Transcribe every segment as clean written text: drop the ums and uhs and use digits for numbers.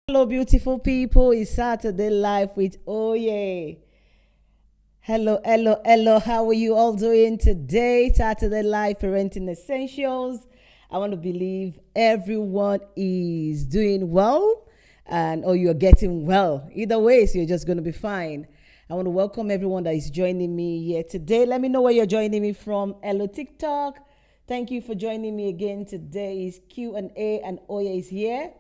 Hello, beautiful people. It's Saturday Life with Oye. Hello, hello, hello. How are you all doing today? Saturday Life Parenting Essentials. I want to believe everyone is doing well or you're getting well. Either way, so you're just going to be fine. I want to welcome everyone that is joining me here today. Let me know where you're joining me from. Hello, TikTok. Thank you for joining me again. Today is Q&A and Oye is here.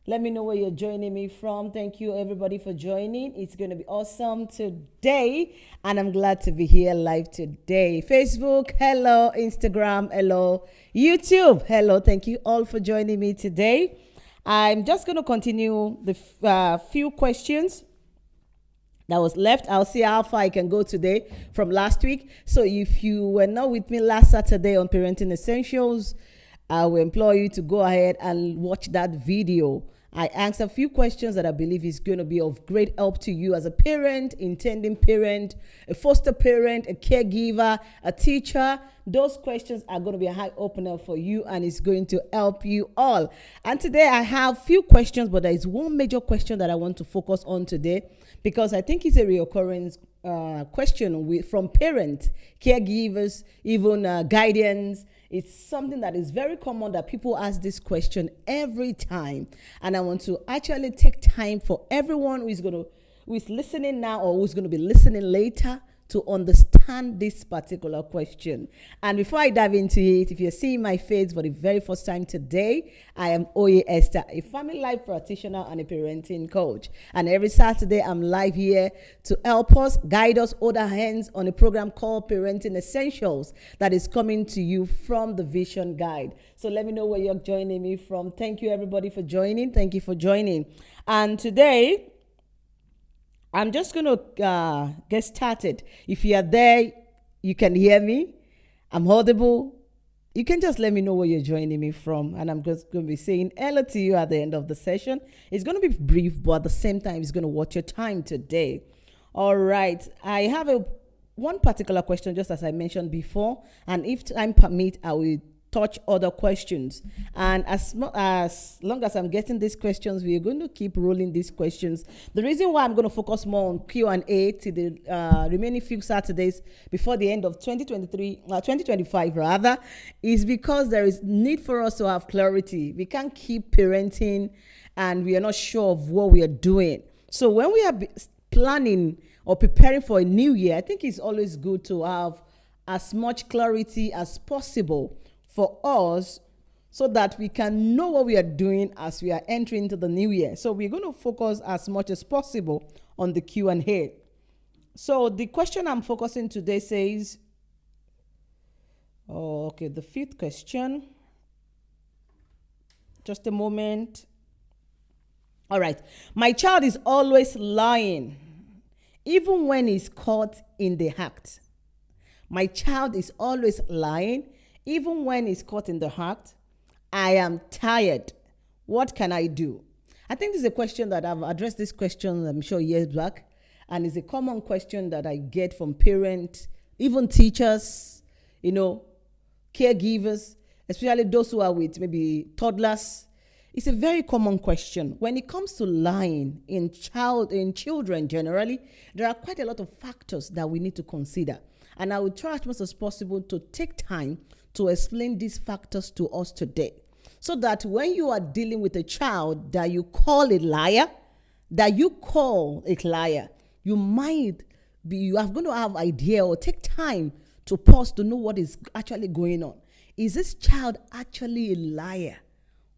Let me know where you're joining me from. Thank you, everybody, for joining. It's going to be awesome today, and I'm glad to be here live today. Facebook, hello. Instagram, hello. YouTube, hello. Thank you all for joining me today. I'm just going to continue the few questions that was left. I'll see how far I can go today from last week. So if you were not with me last Saturday on Parenting Essentials, I will implore you to go ahead and watch that video. I asked a few questions that I believe is going to be of great help to you as a parent, intending parent, a foster parent, a caregiver, a teacher. Those questions are going to be a high opener for you, and it's going to help you all. And today I have few questions, but there is one major question that I want to focus on today because I think it's a reoccurring question from parents, caregivers, even guardians. It's something that is very common that people ask this question every time. And I want to actually take time for everyone who is listening now or who's going to be listening later to understand this particular question. And before I dive into it, if you're seeing my face for the very first time today, I am Oye Esther, a family life practitioner and a parenting coach. And every Saturday, I'm live here to help us, guide us, hold our hands on a program called Parenting Essentials that is coming to you from the Vision Guide. So let me know where you're joining me from. Thank you, everybody, for joining. Thank you for joining. And today, I'm just going to get started. If you are there, you can hear me. I'm audible. You can just let me know where you're joining me from. And I'm just going to be saying hello to you at the end of the session. It's going to be brief, but at the same time, it's going to watch your time today. All right. I have one particular question, just as I mentioned before. And if time permits, I will touch other questions. And as long as I'm getting these questions, we're going to keep rolling these questions. The reason why I'm going to focus more on Q&A to the remaining few Saturdays before the end of 2025 rather, is because there is need for us to have clarity. We can't keep parenting and we are not sure of what we are doing. So when we are planning or preparing for a new year, I think it's always good to have as much clarity as possible for us so that we can know what we are doing as we are entering into the new year. So we're going to focus as much as possible on the Q&A. So the question I'm focusing today says, the fifth question. Just a moment. All right. My child is always lying, even when he's caught in the act. My child is always lying, even when he's caught in the act. I am tired. What can I do? I think this is a question that I've addressed this question, I'm sure, years back. And it's a common question that I get from parents, even teachers, caregivers, especially those who are with maybe toddlers. It's a very common question. When it comes to lying in children generally, there are quite a lot of factors that we need to consider. And I will try as much as possible to take time to explain these factors to us today, so that when you are dealing with a child that you call a liar, you are going to have idea or take time to pause to know what is actually going on. Is this child actually a liar?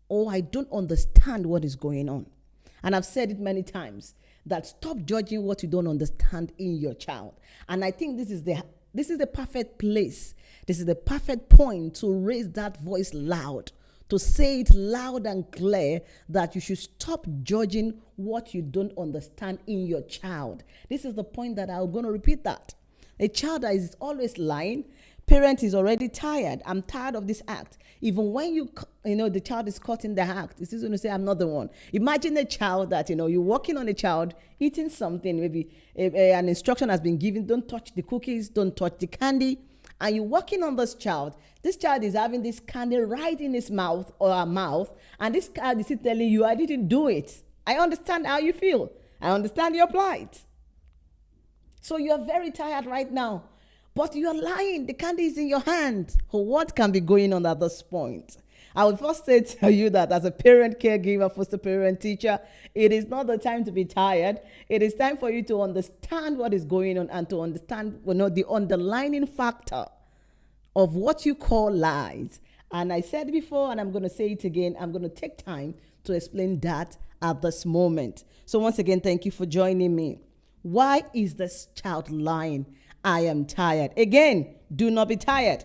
Or I don't understand what is going on? And I've said it many times that stop judging what you don't understand in your child. And I think this is the perfect place. This is the perfect point to raise that voice loud, to say it loud and clear that you should stop judging what you don't understand in your child. This is the point that I'm going to repeat that. A child that is always lying, parent is already tired. I'm tired of this act. Even when the child is caught in the act, it's going to say, I'm not the one. Imagine a child that, you're working on a child eating something, maybe an instruction has been given, don't touch the cookies, don't touch the candy. And you're working on this child is having this candy right in his mouth or her mouth, and this child is telling you, I didn't do it. I understand how you feel. I understand your plight. So you're very tired right now, but you're lying. The candy is in your hand. What can be going on at this point? I would first say to you that as a parent, caregiver, foster parent, teacher, it is not the time to be tired. It is time for you to understand what is going on and to understand, the underlying factor of what you call lies. And I said before, and I'm going to say it again, I'm going to take time to explain that at this moment. So once again, thank you for joining me. Why is this child lying? I am tired. Again, do not be tired.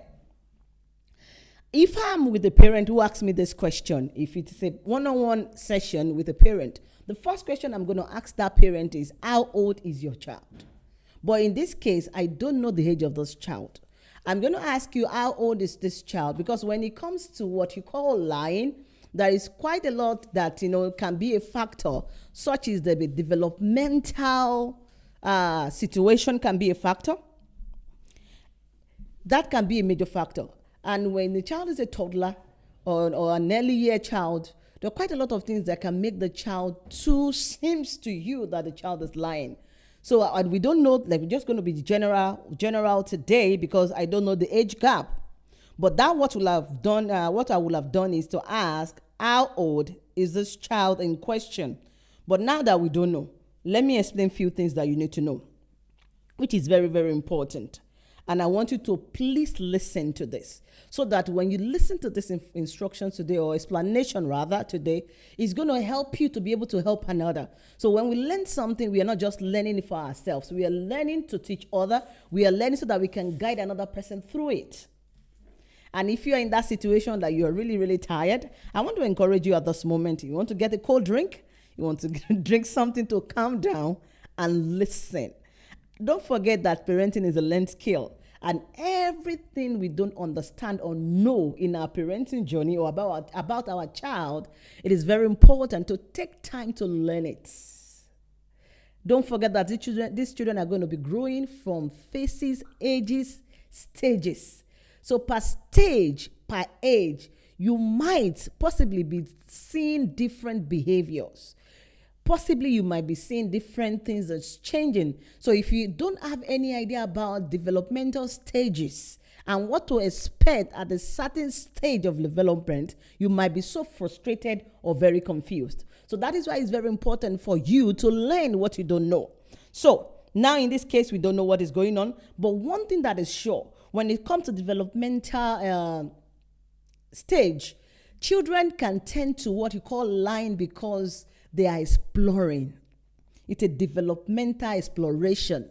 If I'm with a parent who asks me this question, if it's a one-on-one session with a parent, the first question I'm going to ask that parent is, how old is your child? But in this case, I don't know the age of this child. I'm going to ask you, how old is this child? Because when it comes to what you call lying, there is quite a lot that, can be a factor, such as the developmental situation can be a factor. That can be a major factor. And when the child is a toddler or an early year child, there are quite a lot of things that can make the child seems to you that the child is lying. So we don't know, we're just going to be general today because I don't know the age gap. But what I would have done is to ask, how old is this child in question? But now that we don't know, let me explain a few things that you need to know, which is very, very important. And I want you to please listen to this so that when you listen to this instruction today, or explanation rather today, it's going to help you to be able to help another. So when we learn something, we are not just learning it for ourselves. We are learning to teach others. We are learning so that we can guide another person through it. And if you are in that situation that you are really, really tired, I want to encourage you at this moment. You want to get a cold drink? You want to drink something to calm down and listen. Don't forget that parenting is a learned skill. And everything we don't understand or know in our parenting journey or about our child, it is very important to take time to learn it. Don't forget that these children are going to be growing from phases, ages, stages. So per stage, per age, you might possibly be seeing different behaviors. Possibly you might be seeing different things that's changing. So if you don't have any idea about developmental stages and what to expect at a certain stage of development, you might be so frustrated or very confused. So that is why it's very important for you to learn what you don't know. So now in this case, we don't know what is going on. But one thing that is sure, when it comes to developmental stage, children can tend to what you call lying because they are exploring. It's a developmental exploration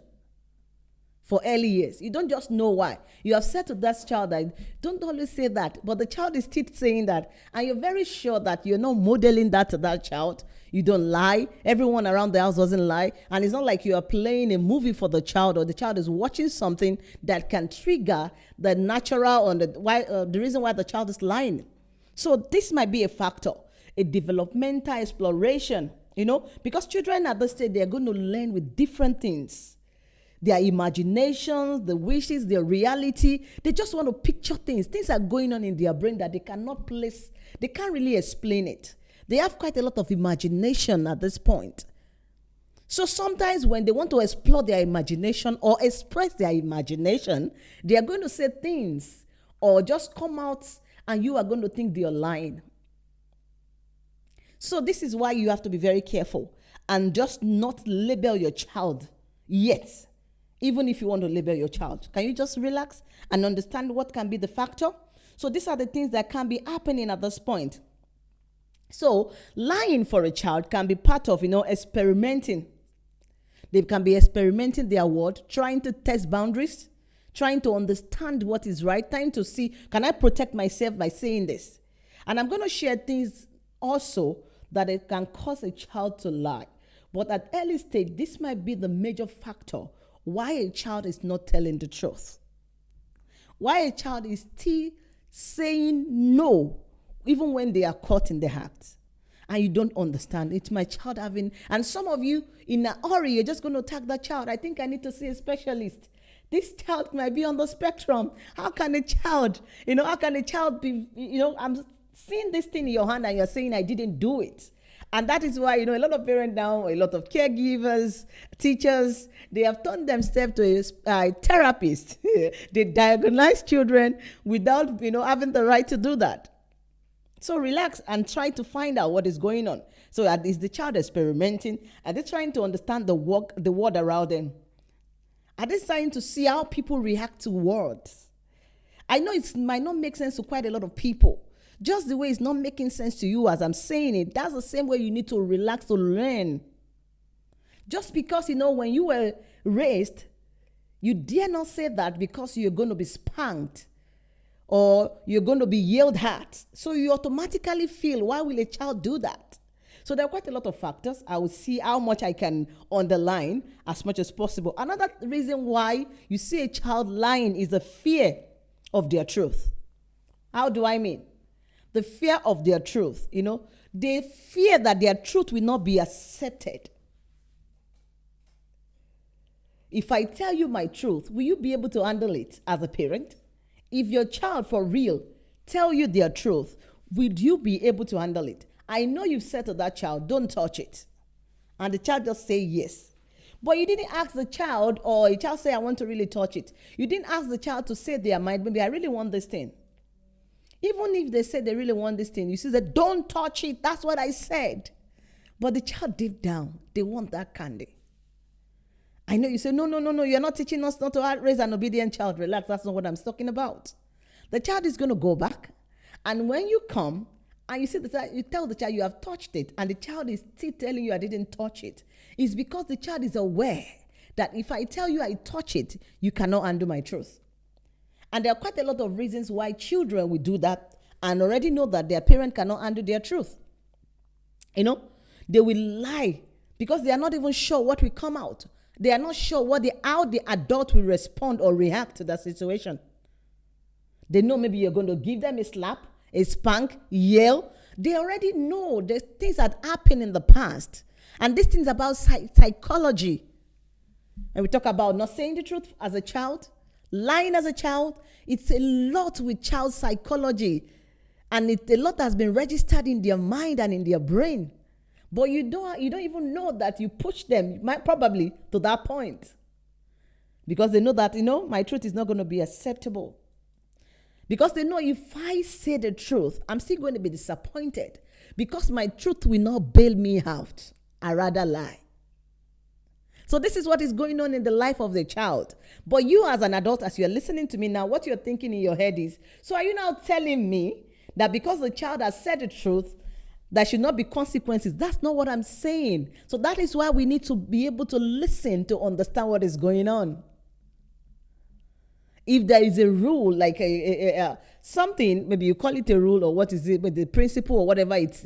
for early years. You don't just know why. You have said to that child that, don't always say that, but the child is still saying that, and you're very sure that you're not modeling that to that child. You don't lie. Everyone around the house doesn't lie. And it's not like you are playing a movie for the child or the child is watching something that can trigger the natural or the reason why the child is lying. So this might be a factor. A developmental exploration, because children at this stage, they're going to learn with different things. Their imaginations, the wishes, their reality, they just want to picture things. Things are going on in their brain that they cannot place. They can't really explain it. They have quite a lot of imagination at this point. So sometimes when they want to explore their imagination or express their imagination, they are going to say things or just come out and you are going to think they are lying. So this is why you have to be very careful and just not label your child yet, even if you want to label your child. Can you just relax and understand what can be the factor? So these are the things that can be happening at this point. So lying for a child can be part of, experimenting. They can be experimenting their word, trying to test boundaries, trying to understand what is right, trying to see, can I protect myself by saying this? And I'm going to share things also that it can cause a child to lie. But at early stage, this might be the major factor why a child is not telling the truth. Why a child is still saying no, even when they are caught in the act. And you don't understand. It's my child having, and some of you in a hurry, you're just going to tag that child. I think I need to see a specialist. This child might be on the spectrum. How can a child be, I'm seeing this thing in your hand and you're saying I didn't do it. And that is why, a lot of parents now, a lot of caregivers, teachers, they have turned themselves to a therapist. They diagnose children without, having the right to do that. So relax and try to find out what is going on. So is the child experimenting? Are they trying to understand the word around them? Are they trying to see how people react to words? I know it might not make sense to quite a lot of people. Just the way it's not making sense to you as I'm saying it, that's the same way you need to relax to learn. Just because, when you were raised, you dare not say that because you're going to be spanked or you're going to be yelled at. So you automatically feel, why will a child do that? So there are quite a lot of factors. I will see how much I can underline as much as possible. Another reason why you see a child lying is the fear of their truth. How do I mean? The fear of their truth, they fear that their truth will not be accepted. If I tell you my truth, will you be able to handle it as a parent? If your child for real tell you their truth, would you be able to handle it? I know you've said to that child, don't touch it. And the child just say yes. But you didn't ask the child, or a child say, I want to really touch it. You didn't ask the child to say their mind, maybe I really want this thing. Even if they say they really want this thing, you see that don't touch it. That's what I said. But the child deep down, they want that candy. I know you say, no, you're not teaching us not to raise an obedient child. Relax, that's not what I'm talking about. The child is going to go back. And when you come, and you see you tell the child you have touched it, and the child is still telling you I didn't touch it, it's because the child is aware that if I tell you I touch it, you cannot undo my truth. And there are quite a lot of reasons why children will do that and already know that their parent cannot undo their truth. They will lie because they are not even sure what will come out. They are not sure how the adult will respond or react to that situation. They know maybe you're going to give them a slap, a spank, yell. They already know the things that happened in the past. And these things about psychology. And we talk about not saying the truth as a child, lying as a child. It's a lot with child psychology. And a lot has been registered in their mind and in their brain. But you don't even know that you push them probably to that point. Because they know that, my truth is not going to be acceptable. Because they know if I say the truth, I'm still going to be disappointed. Because my truth will not bail me out. I rather lie. So this is what is going on in the life of the child. But you as an adult, as you're listening to me now, what you're thinking in your head is, so are you now telling me that because the child has said the truth, there should not be consequences? That's not what I'm saying. So that is why we need to be able to listen to understand what is going on. If there is a rule, like something, maybe you call it a rule or what is it, but the principle or whatever it's,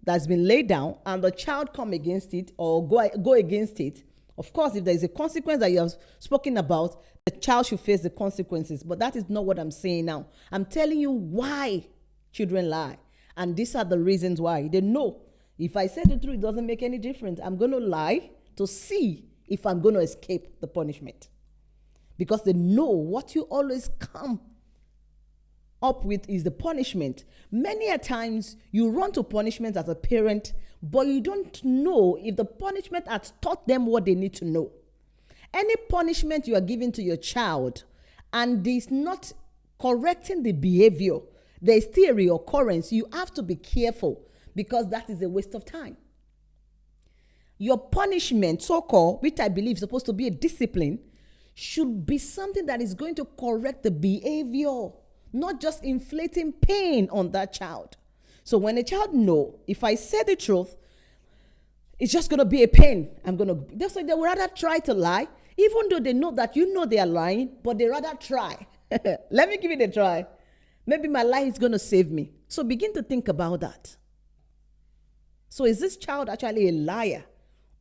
that's been laid down, and the child come against it or go against it, of course, if there is a consequence that you have spoken about, the child should face the consequences. But that is not what I'm saying now. I'm telling you why children lie. And these are the reasons why. They know if I say the truth, it doesn't make any difference. I'm going to lie to see if I'm going to escape the punishment. Because they know what you always come up with is the punishment. Many a times you run to punishment as a parent, but you don't know if the punishment has taught them what they need to know. Any punishment you are giving to your child and is not correcting the behavior, there is still a reoccurrence. You have to be careful because that is a waste of time. Your punishment, so-called, which I believe is supposed to be a discipline, should be something that is going to correct the behavior, not just inflating pain on that child. So when a child knows, if I say the truth, it's just going to be a pain. That's why they would rather try to lie, even though they know that they are lying, but they rather try. Let me give it a try. Maybe my lie is going to save me. So begin to think about that. So is this child actually a liar?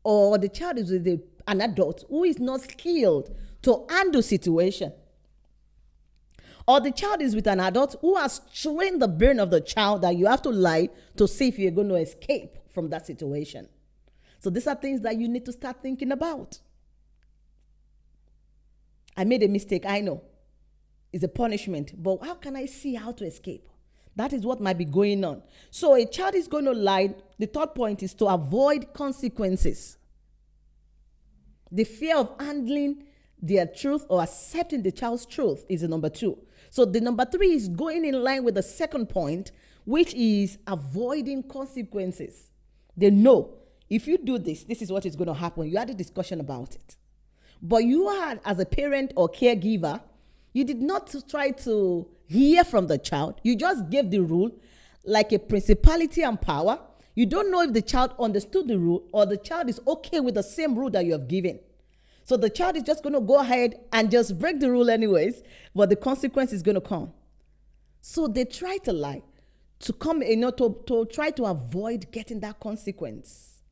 Or the child is with an adult who is not skilled to handle situation? Or the child is with an adult who has trained the brain of the child that you have to lie to see if you're going to escape from that situation. So these are things that you need to start thinking about. I made a mistake, I know. It's a punishment, but how can I see how to escape? That is what might be going on. So a child is going to lie. The third point is to avoid consequences. The fear of handling their truth or accepting the child's truth is the number 2. So the number 3 is going in line with the second point, which is avoiding consequences. They know if you do this, this is what is going to happen. You had a discussion about it. But you had, as a parent or caregiver, you did not try to hear from the child. You just gave the rule like a principality and power. You don't know if the child understood the rule or the child is okay with the same rule that you have given. So the child is just going to go ahead and just break the rule anyways, but the consequence is going to come. So they try to lie to come, to try to avoid getting that consequence.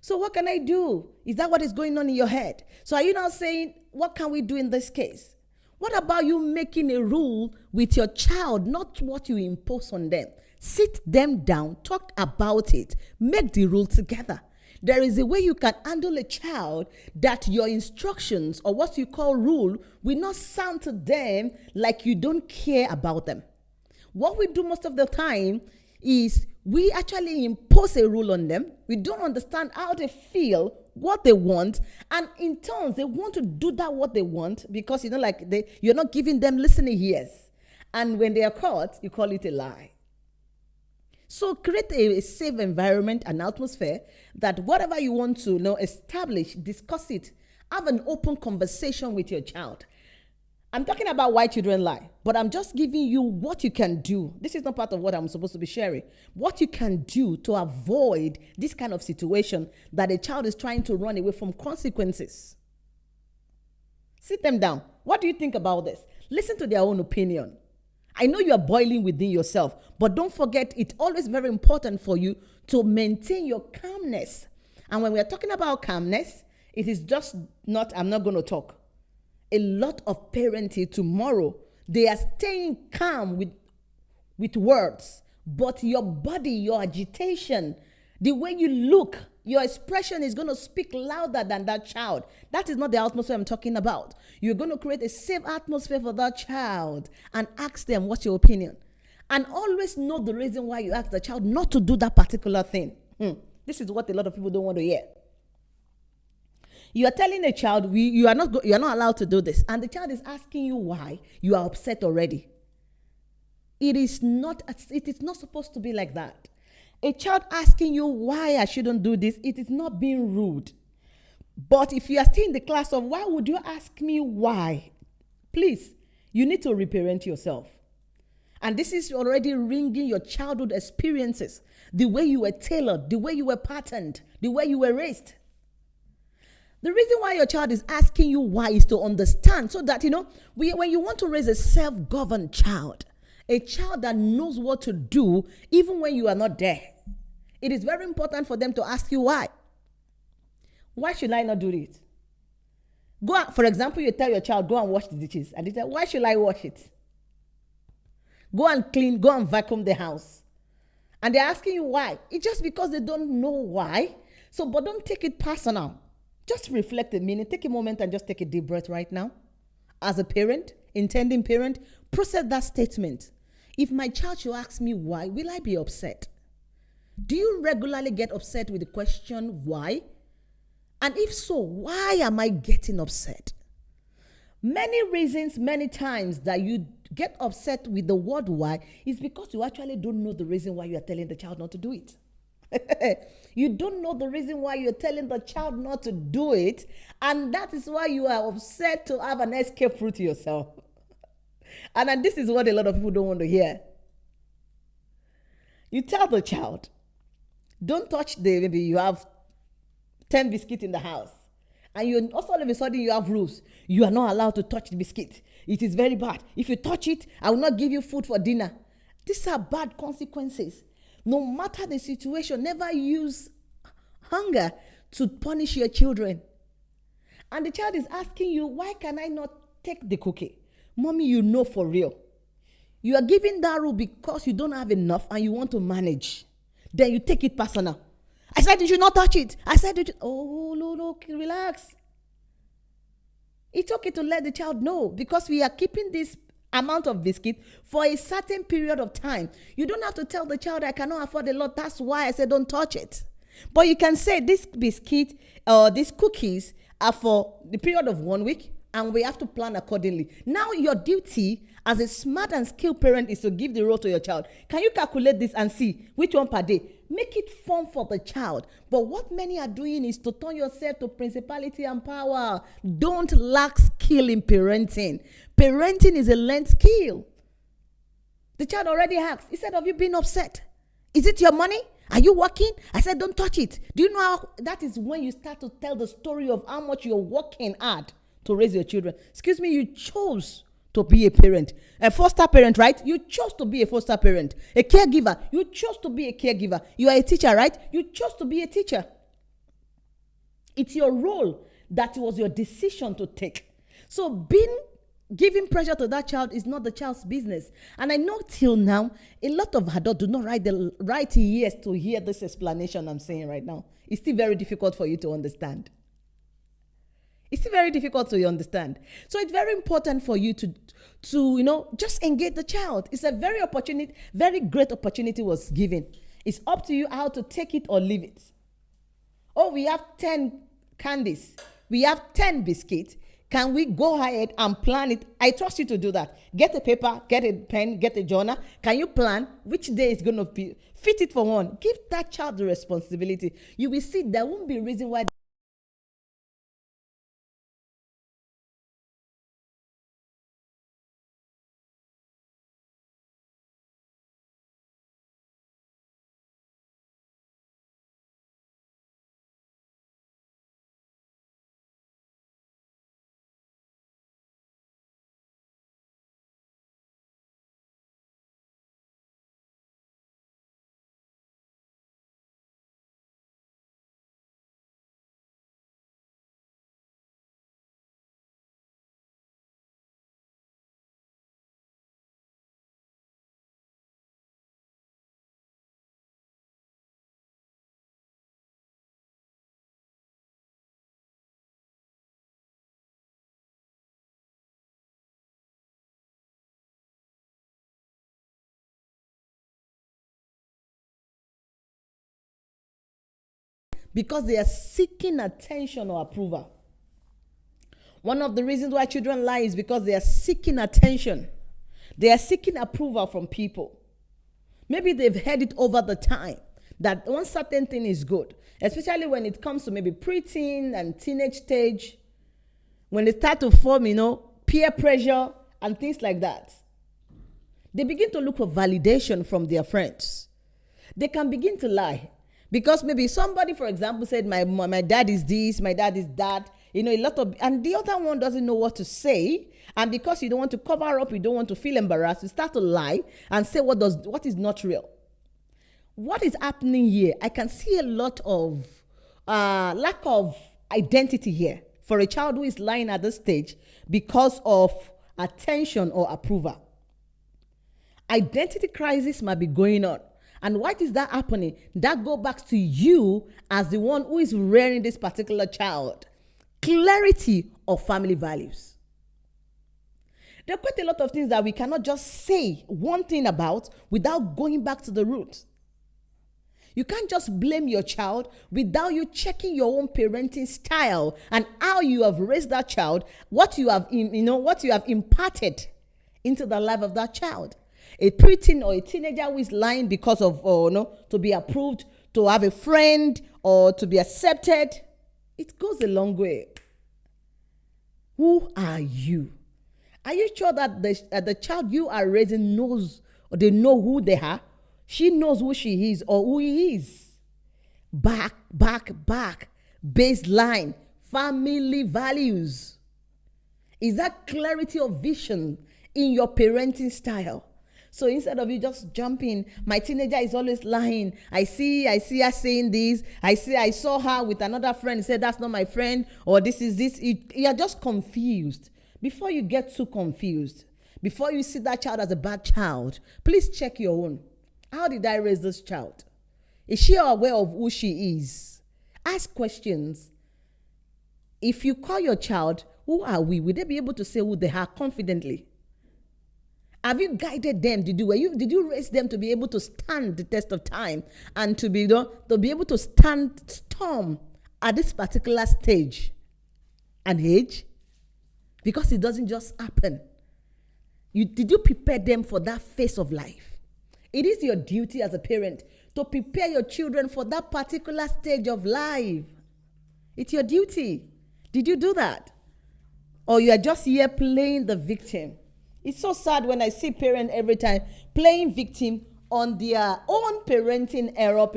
So what can I do? Is that what is going on in your head? So are you now saying, what can we do in this case? What about you making a rule with your child, not what you impose on them? Sit them down, talk about it, make the rule together. There is a way you can handle a child that your instructions or what you call rule will not sound to them like you don't care about them. What we do most of the time is we actually impose a rule on them. We don't understand how they feel, what they want, and in turn they want to do that what they want because you're not giving them listening ears. And when they are caught, you call it a lie. So create a safe environment, an atmosphere that whatever you want to establish, discuss it, have an open conversation with your child. I'm talking about why children lie, but I'm just giving you what you can do. This is not part of what I'm supposed to be sharing. What you can do to avoid this kind of situation that a child is trying to run away from consequences. Sit them down. What do you think about this? Listen to their own opinion. I know you are boiling within yourself, but don't forget it's always very important for you to maintain your calmness. And when we are talking about calmness, it is just not, I'm not going to talk. A lot of parenting tomorrow, they are staying calm with words, but your body, your agitation, the way you look, your expression is going to speak louder than that child. That is not the atmosphere I'm talking about. You're going to create a safe atmosphere for that child and ask them, what's your opinion? And always know the reason why you ask the child not to do that particular thing. This is what a lot of people don't want to hear. You are telling a child, you are not allowed to do this. And the child is asking you why. You are upset already. It is not supposed to be like that. A child asking you why I shouldn't do this, it is not being rude. But if you are still in the class of why would you ask me why? Please, you need to reparent yourself. And this is already ringing your childhood experiences, the way you were tailored, the way you were patterned, the way you were raised. The reason why your child is asking you why is to understand so that, when you want to raise a self-governed child, a child that knows what to do even when you are not there, it is very important for them to ask you why. Why should I not do it? For example, you tell your child, go and wash the dishes. And they say, why should I wash it? Go and clean, go and vacuum the house. And they're asking you why. It's just because they don't know why. But don't take it personal. Just reflect a minute, take a moment and just take a deep breath right now. As a parent, intending parent, process that statement. If my child should ask me why, will I be upset? Do you regularly get upset with the question why? And if so, why am I getting upset? Many reasons, many times that you get upset with the word why is because you actually don't know the reason why you are telling the child not to do it. You don't know the reason why you're telling the child not to do it, and that is why you are upset to have an escape route yourself. And this is what a lot of people don't want to hear. You tell the child, don't touch maybe you have 10 biscuits in the house, and you also all of a sudden you have rules. You are not allowed to touch the biscuit. It is very bad. If you touch it, I will not give you food for dinner. These are bad consequences. No matter the situation, never use hunger to punish your children. And the child is asking you, why can I not take the cookie? Mommy, you know for real. You are giving that rule because you don't have enough and you want to manage. Then you take it personal. I said you should not touch it. I said, no, relax. It's okay to let the child know because we are keeping this amount of biscuit for a certain period of time. You don't have to tell the child, I cannot afford a lot. That's why I said don't touch it. But you can say this biscuit or these cookies are for the period of 1 week, and we have to plan accordingly. Now your duty as a smart and skilled parent is to give the role to your child. Can you calculate this and see which one per day? Make it fun for the child. But what many are doing is to turn yourself to principality and power. Don't lack skill in parenting. Parenting is a learned skill. The child already asked, instead of you being upset, is it your money? Are you working? I said, don't touch it. Do you know how that is when you start to tell the story of how much you're working hard to raise your children? Excuse me, you chose to be a parent, a foster parent, right? You chose to be a foster parent. A caregiver, you chose to be a caregiver. You are a teacher, right? You chose to be a teacher. It's your role. That was your decision to take. So giving pressure to that child is not the child's business. And I know till now, a lot of adults do not write the right ears to hear this explanation I'm saying right now. It's still very difficult for you to understand. It's still very difficult to understand. So it's very important for you to just engage the child. It's a very great opportunity was given. It's up to you how to take it or leave it. Oh, we have 10 candies. We have 10 biscuits. Can we go ahead and plan it? I trust you to do that. Get a paper, get a pen, get a journal. Can you plan which day is going to be? Fit it for one. Give that child the responsibility. You will see there won't be a reason why. Because they are seeking attention or approval. One of the reasons why children lie is because they are seeking attention. They are seeking approval from people. Maybe they've heard it over the time that one certain thing is good, especially when it comes to maybe preteen and teenage stage, when they start to form, peer pressure and things like that. They begin to look for validation from their friends. They can begin to lie. Because maybe somebody, for example, said, my dad is this, my dad is that, and the other one doesn't know what to say. And because you don't want to cover up, you don't want to feel embarrassed, you start to lie and say what is not real. What is happening here? I can see a lot of lack of identity here for a child who is lying at this stage because of attention or approval. Identity crisis might be going on. And why is that happening? That goes back to you as the one who is rearing this particular child. Clarity of family values. There are quite a lot of things that we cannot just say one thing about without going back to the root. You can't just blame your child without you checking your own parenting style and how you have raised that child, what you have imparted into the life of that child. A preteen or a teenager who is lying because of, to be approved, to have a friend, or to be accepted, it goes a long way. Who are you? Are you sure that the child you are raising knows, or they know who they are? She knows who she is or who he is. Back. Baseline. Family values. Is that clarity of vision in your parenting style? So instead of you just jumping, my teenager is always lying. I see her saying this. I saw her with another friend. Said that's not my friend, or this is this. You're just confused. Before you get too confused, before you see that child as a bad child, please check your own. How did I raise this child? Is she aware of who she is? Ask questions. If you call your child, who are we? Will they be able to say who they are confidently? Have you guided them? Did you raise them to be able to stand the test of time and to be able to stand storm at this particular stage and age? Because it doesn't just happen. Did you prepare them for that phase of life? It is your duty as a parent to prepare your children for that particular stage of life. It's your duty. Did you do that? Or you are just here playing the victim? It's so sad when I see parents every time playing victim on their own parenting error,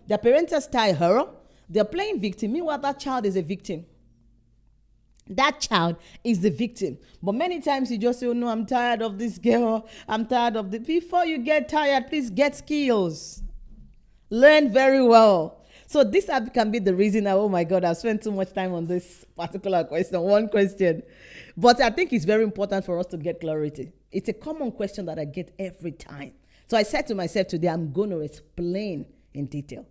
their parental style error. They're playing victim. Meanwhile, that child is a victim. That child is the victim. But many times you just say, oh no, I'm tired of this girl. I'm tired of this. Before you get tired, please get skills. Learn very well. So this can be the reason that, oh my God, I've spent too much time on this particular question, one question. But I think it's very important for us to get clarity. It's a common question that I get every time. So I said to myself today, I'm going to explain in detail.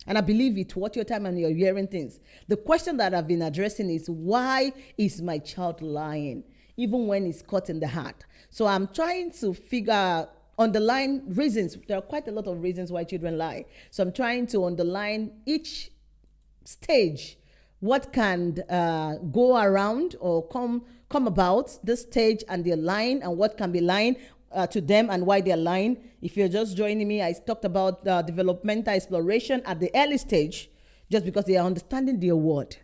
And I believe it, watch your time and you're hearing things. The question that I've been addressing is, why is my child lying? Even when it's caught in the heart. So I'm trying to figure underline reasons. There are quite a lot of reasons why children lie. So I'm trying to underline each stage, what can go around or come about this stage and they're lying, and what can be lying to them and why they're lying. If you're just joining me, I talked about developmental exploration at the early stage, just because they are understanding their word.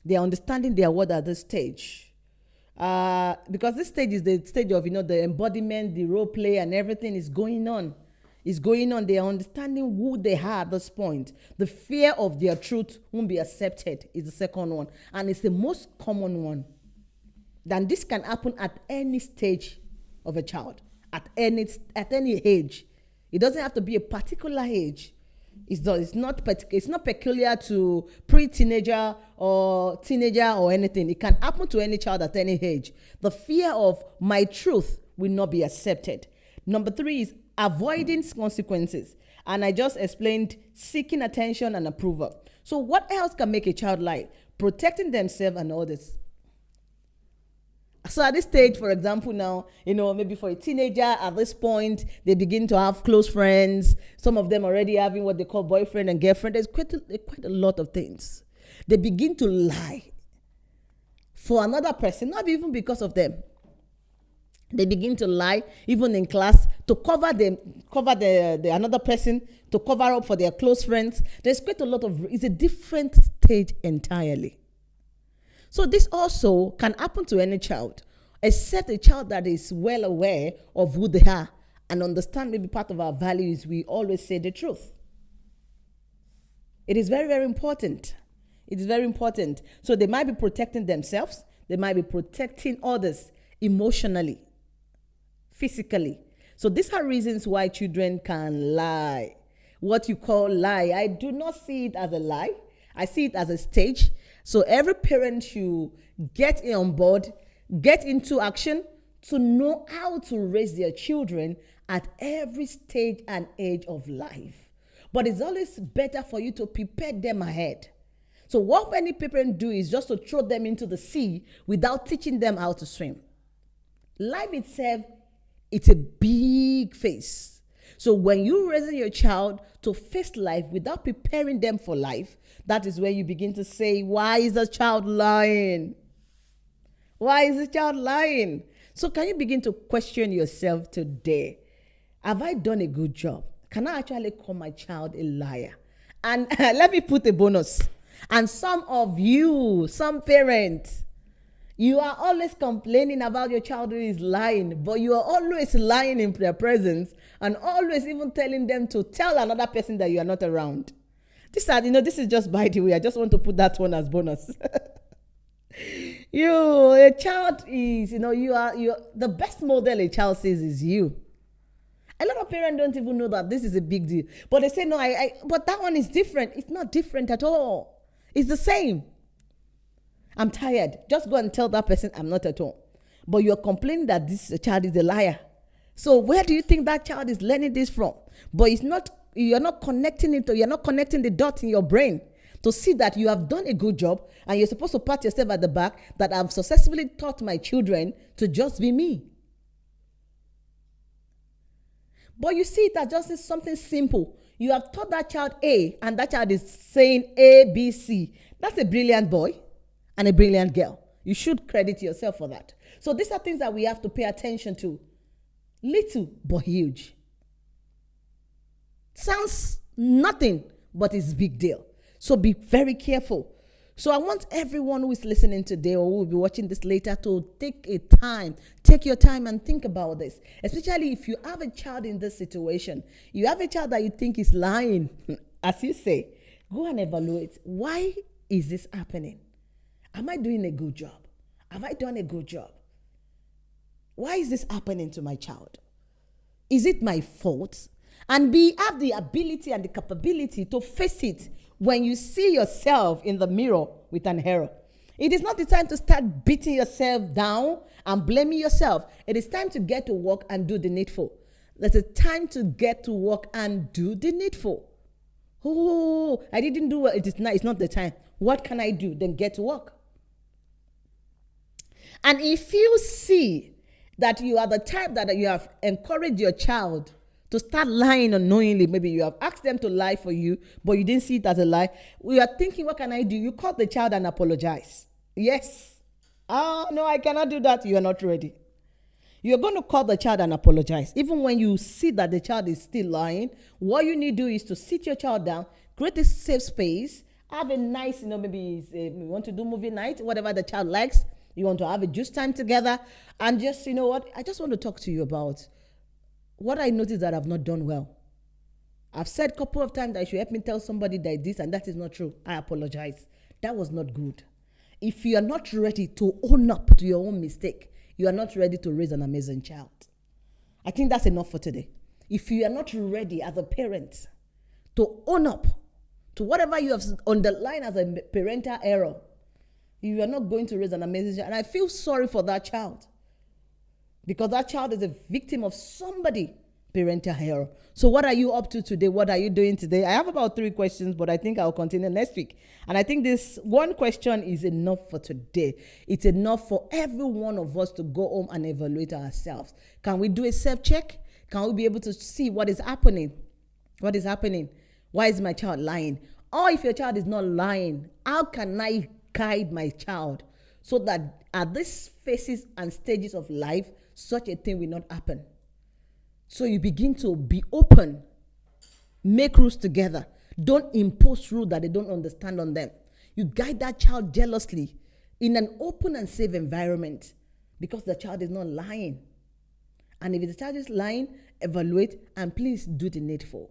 They are understanding their word at this stage. Because this stage is the stage of, the embodiment, the role play, and everything is going on. It's going on. They are understanding who they are at this point. The fear of their truth won't be accepted is the second one. And it's the most common one. Then this can happen at any stage of a child, at any age. It doesn't have to be a particular age. It's not peculiar to pre-teenager or teenager or anything. It can happen to any child at any age. The fear of my truth will not be accepted. Number 3 is avoiding consequences. And I just explained seeking attention and approval. So what else can make a child lie? Protecting themselves and others. So at this stage, for example, now, maybe for a teenager at this point, they begin to have close friends. Some of them already having what they call boyfriend and girlfriend. There's quite a lot of things. They begin to lie for another person, not even because of them. They begin to lie, even in class, to cover the another person, to cover up for their close friends. There's quite a lot of, it's a different stage entirely. So this also can happen to any child, except a child that is well aware of who they are and understand maybe part of our values. We always say the truth. It is very, very important. It is very important. So they might be protecting themselves. They might be protecting others emotionally, physically. So these are reasons why children can lie. What you call lie, I do not see it as a lie. I see it as a stage. So every parent should get on board, get into action to know how to raise their children at every stage and age of life. But it's always better for you to prepare them ahead. So what many parents do is just to throw them into the sea without teaching them how to swim. Life itself, it's a big phase. So when you're raising your child to face life without preparing them for life, that is where you begin to say, why is the child lying? Why is the child lying? So can you begin to question yourself today? Have I done a good job? Can I actually call my child a liar? And let me put a bonus. And some of you, some parents, you are always complaining about your child who is lying, but you are always lying in their presence and always even telling them to tell another person that you are not around. This is just by the way. I just want to put that one as bonus. A child is, you are the best model a child sees is you. A lot of parents don't even know that this is a big deal. But they say, no, but that one is different. It's not different at all. It's the same. I'm tired. Just go and tell that person I'm not at all. But you're complaining that this child is a liar. So where do you think that child is learning this from? But you're not connecting it, or you're not connecting the dots in your brain to see that you have done a good job, and you're supposed to pat yourself at the back that I've successfully taught my children to just be me. But you see it as just something simple. You have taught that child A, and that child is saying A, B, C. That's a brilliant boy and a brilliant girl. You should credit yourself for that. So these are things that we have to pay attention to. Little but huge. Sounds nothing, but it's a big deal. So be very careful. So I want everyone who is listening today or who will be watching this later to take your time and think about this. Especially if you have a child in this situation. You have a child that you think is lying, as you say. Go and evaluate. Why is this happening? Am I doing a good job? Have I done a good job? Why is this happening to my child? Is it my fault? And have the ability and the capability to face it when you see yourself in the mirror with an error. It is not the time to start beating yourself down and blaming yourself. It is time to get to work and do the needful. There's a time to get to work and do the needful. Oh, I didn't do well. It's not the time. What can I do? Then get to work. And if you see that you are the type that you have encouraged your child to start lying unknowingly, maybe you have asked them to lie for you, but you didn't see it as a lie. We are thinking, what can I do? You call the child and apologize. Yes. Oh, no, I cannot do that. You are not ready. You're going to call the child and apologize. Even when you see that the child is still lying, what you need to do is to sit your child down, create a safe space, have a nice, maybe you want to do movie night, whatever the child likes. You want to have a juice time together. And just, I just want to talk to you about what I noticed that I've not done well. I've said a couple of times that you should help me tell somebody that this and that is not true. I apologize. That was not good. If you are not ready to own up to your own mistake, you are not ready to raise an amazing child. I think that's enough for today. If you are not ready as a parent to own up to whatever you have underlined as a parental error, you are not going to raise an amazing child. And I feel sorry for that child, because that child is a victim of somebody parental error. So what are you up to today? What are you doing today? I have about 3 questions, but I think I'll continue next week. And I think this one question is enough for today. It's enough for every one of us to go home and evaluate ourselves. Can we do a self-check? Can we be able to see what is happening? What is happening? Why is my child lying? Or if your child is not lying, how can I guide my child so that at these phases and stages of life, such a thing will not happen? So you begin to be open, make rules together. Don't impose rules that they don't understand on them. You guide that child jealously in an open and safe environment, because the child is not lying. And if the child is lying, evaluate and please do the needful.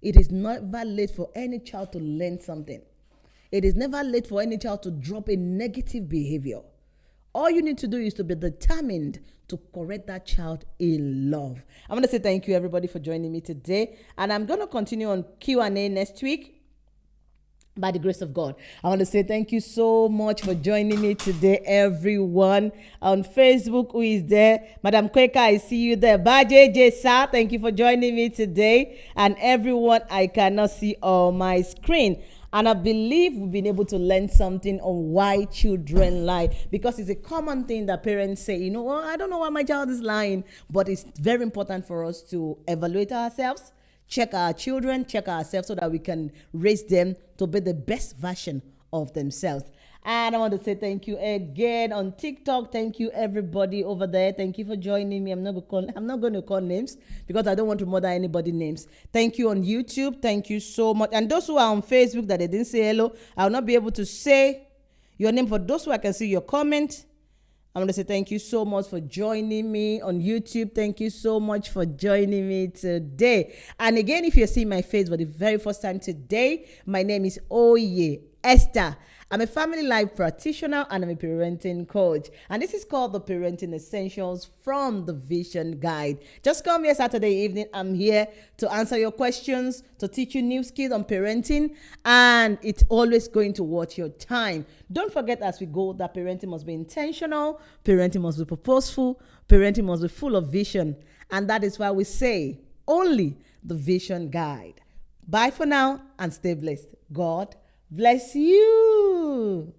It is never late for any child to learn something. It is never late for any child to drop a negative behavior. All you need to do is to be determined to correct that child in love. I want to say thank you, everybody, for joining me today. And I'm going to continue on Q&A next week, by the grace of God. I want to say thank you so much for joining me today, everyone. On Facebook, who is there? Madam Quaker, I see you there. Baje Jesa, thank you for joining me today. And everyone I cannot see on my screen. And I believe we've been able to learn something on why children lie, because it's a common thing that parents say, I don't know why my child is lying, but it's very important for us to evaluate ourselves, check our children, check ourselves, so that we can raise them to be the best version of themselves. And I want to say thank you again on TikTok. Thank you, everybody over there. Thank you for joining me. I'm not going to call names because I don't want to murder anybody's names. Thank you on YouTube. Thank you so much. And those who are on Facebook that they didn't say hello, I will not be able to say your name. For those who I can see your comment, I want to say thank you so much for joining me on YouTube. Thank you so much for joining me today. And again, if you're seeing my face for the very first time today, my name is Oye, Esther. I'm a family life practitioner and I'm a parenting coach. And this is called the Parenting Essentials from the Vision Guide. Just come here Saturday evening. I'm here to answer your questions, to teach you new skills on parenting. And it's always going to worth your time. Don't forget as we go that parenting must be intentional, parenting must be purposeful, parenting must be full of vision. And that is why we say only the Vision Guide. Bye for now and stay blessed. God bless you.